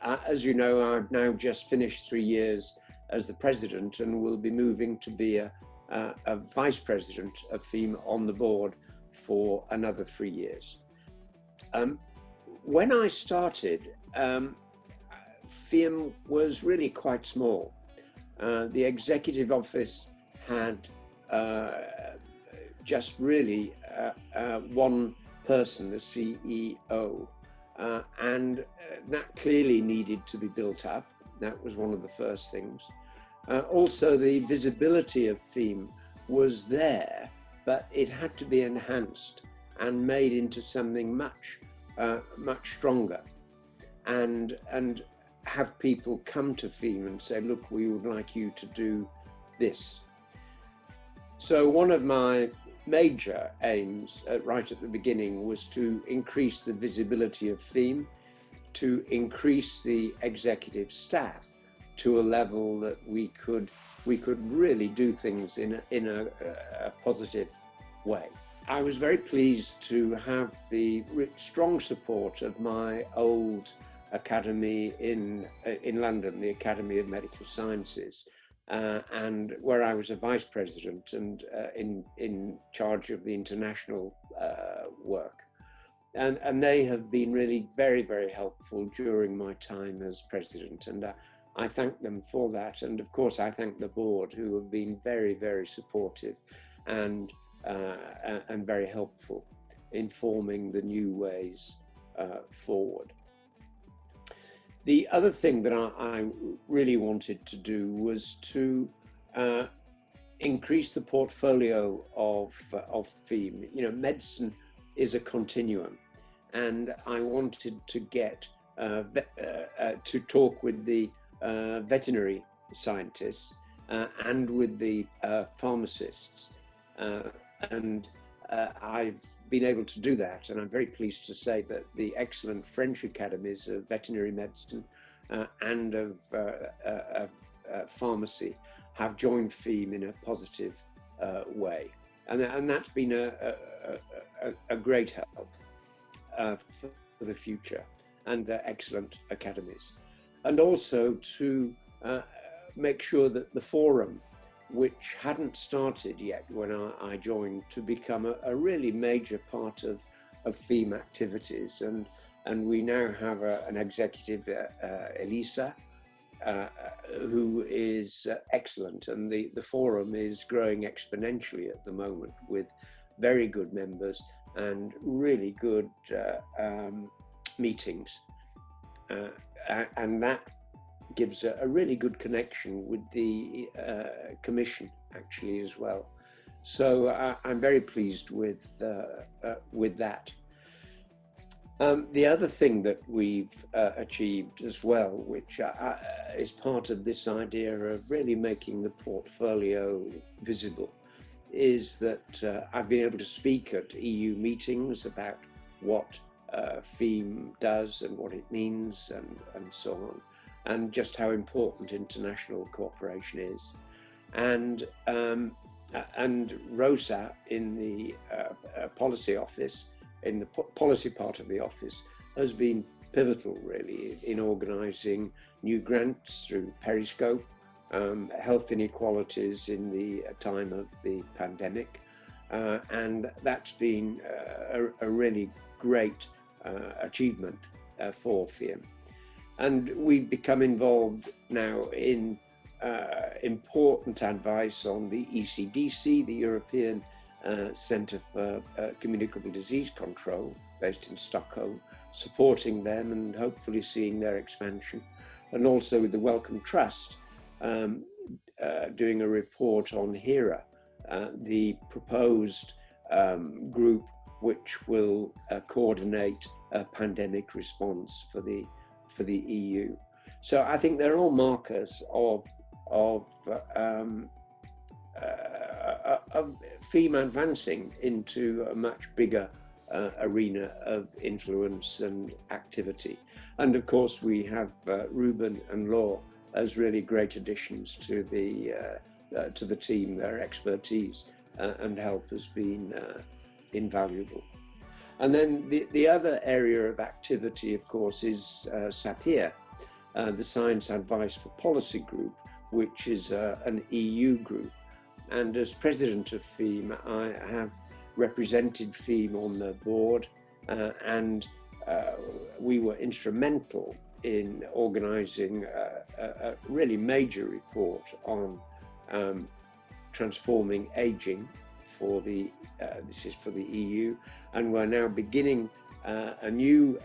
as you know, I've now just finished 3 years as the president and will be moving to be a vice president of FEAM on the board for another 3 years. When I started, FEAM was really quite small. The executive office had just really one person, the CEO, and that clearly needed to be built up. That was one of the first things. Also, the visibility of FEAM was there, but it had to be enhanced and made into something much stronger, and have people come to FEAM and say, look, we would like you to do this. So one of my major aims right at the beginning was to increase the visibility of FEAM, to increase the executive staff to a level that we could really do things in a positive way. I was very pleased to have the strong support of my old academy in London, the Academy of Medical Sciences, and where I was a vice president and in charge of the international work. And they have been really very, very helpful during my time as president, and I thank them for that. And of course, I thank the board, who have been very, very supportive and very helpful in forming the new ways forward. The other thing that I really wanted to do was to increase the portfolio of FEAM. You know, medicine is a continuum, and I wanted to get to talk with the veterinary scientists and with the pharmacists, and I've been able to do that, and I'm very pleased to say that the excellent French academies of veterinary medicine and of pharmacy have joined FEAM in a positive way, and that's been a great help for the future, and excellent academies. And also to make sure that the forum, which hadn't started yet when I joined, to become a really major part of FEAM activities. And we now have an executive, Elisa, who is excellent. And the forum is growing exponentially at the moment, with very good members and really good meetings. And that gives a really good connection with the commission, actually, as well. So I'm very pleased with that. The other thing that we've achieved as well, which is part of this idea of really making the portfolio visible, is that I've been able to speak at EU meetings about what FEAM does and what it means, and so on, and just how important international cooperation is. And Rosa in the policy office, in the policy part of the office, has been pivotal really in organising new grants through Periscope, health inequalities in the time of the pandemic, and that's been a really great achievement for FEAM. And we've become involved now in important advice on the ECDC, the European Centre for Communicable Disease Control, based in Stockholm, supporting them and hopefully seeing their expansion. And also with the Wellcome Trust, doing a report on HERA, the proposed group which will coordinate a pandemic response for the EU. So I think they're all markers of FEAM advancing into a much bigger arena of influence and activity. And of course, we have Ruben and Law as really great additions to the team. Their expertise and help has been invaluable. And then the other area of activity, of course, is SAPIR, the Science Advice for Policy Group, which is an EU group. And as president of FEAM, I have represented FEAM on the board, and we were instrumental in organizing a really major report on transforming aging for this is for the EU, and we're now beginning a new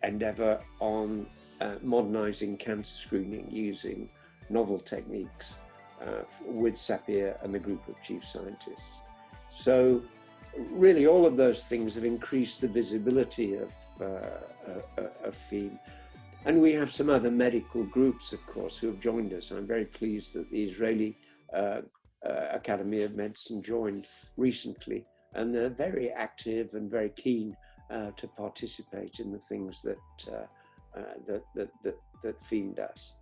endeavor on modernizing cancer screening using novel techniques with SAPIR and the group of chief scientists. So really all of those things have increased the visibility of FEAM. And we have some other medical groups, of course, who have joined us. I'm very pleased that the Israeli Academy of Medicine joined recently, and they're very active and very keen to participate in the things that FEAM does.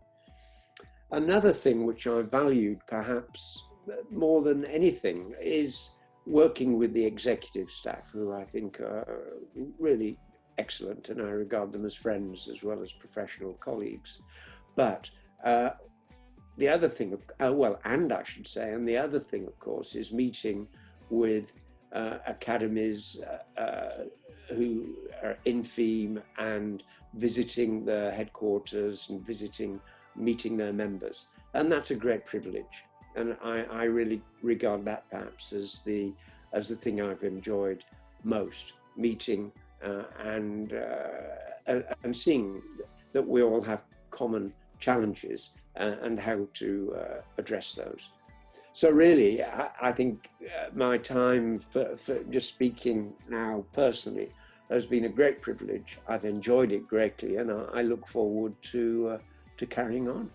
Another thing which I valued perhaps more than anything is working with the executive staff, who I think are really excellent, and I regard them as friends as well as professional colleagues. But the other thing, and the other thing, of course, is meeting with academies who are in FEAM and visiting the headquarters and meeting their members. And that's a great privilege. And I really regard that perhaps as the thing I've enjoyed most, meeting and seeing that we all have common challenges and how to address those. So really, I think my time for just speaking now personally has been a great privilege. I've enjoyed it greatly, and I look forward to carrying on.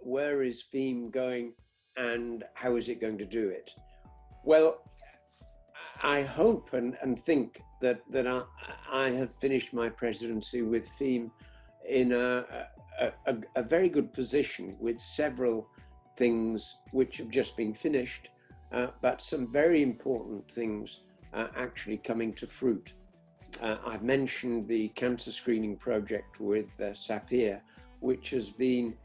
Where is FEAM going, and how is it going to do it? Well, I hope and think that I have finished my presidency with FEAM in a very good position, with several things which have just been finished, but some very important things actually coming to fruit. I've mentioned the cancer screening project with SAPIR, which has been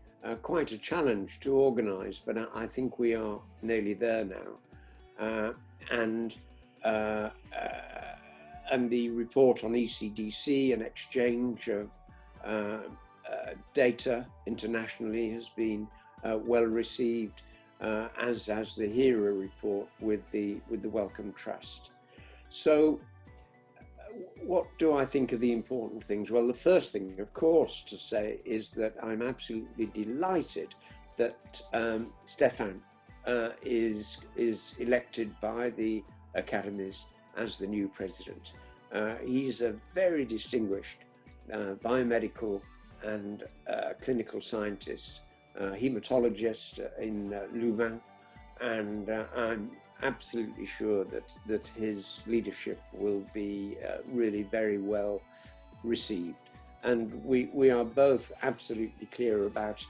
quite a challenge to organize, but I think we are nearly there now. And the report on ECDC and exchange of data internationally has been well received, as the HERA report with the Wellcome Trust. So what do I think are the important things? Well, the first thing, of course, to say is that I'm absolutely delighted that Stefan is elected by the Academies as the new president. He's a very distinguished biomedical and clinical scientist, hematologist in Louvain, and I'm absolutely sure that his leadership will be really very well received. And we are both absolutely clear about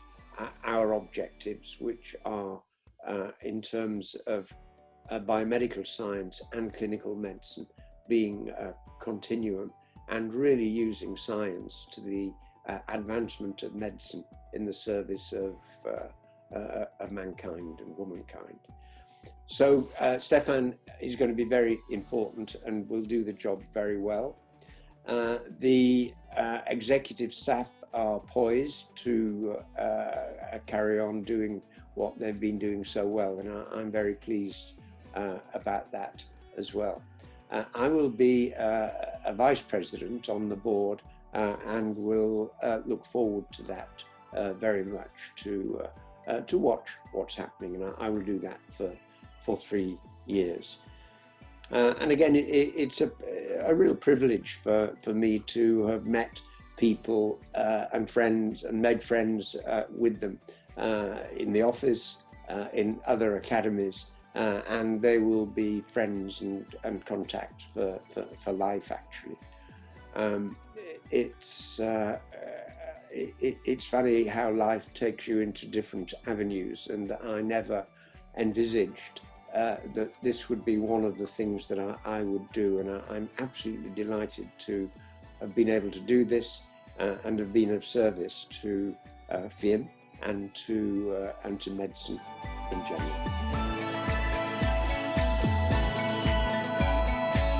our objectives, which are in terms of biomedical science and clinical medicine being a continuum, and really using science to the advancement of medicine in the service of mankind and womankind. So Stefan is going to be very important and will do the job very well. The executive staff are poised to carry on doing what they've been doing so well, and I'm very pleased about that as well. I will be a vice president on the board, and will look forward to that very much, to watch what's happening, and I will do that for 3 years. And again, it's a real privilege for me to have met people and friends and made friends with them in the office, in other academies, and they will be friends and contacts for life, actually. It's funny how life takes you into different avenues, and I never envisaged that this would be one of the things that I would do, and I'm absolutely delighted to have been able to do this and have been of service to FEAM and to medicine in general.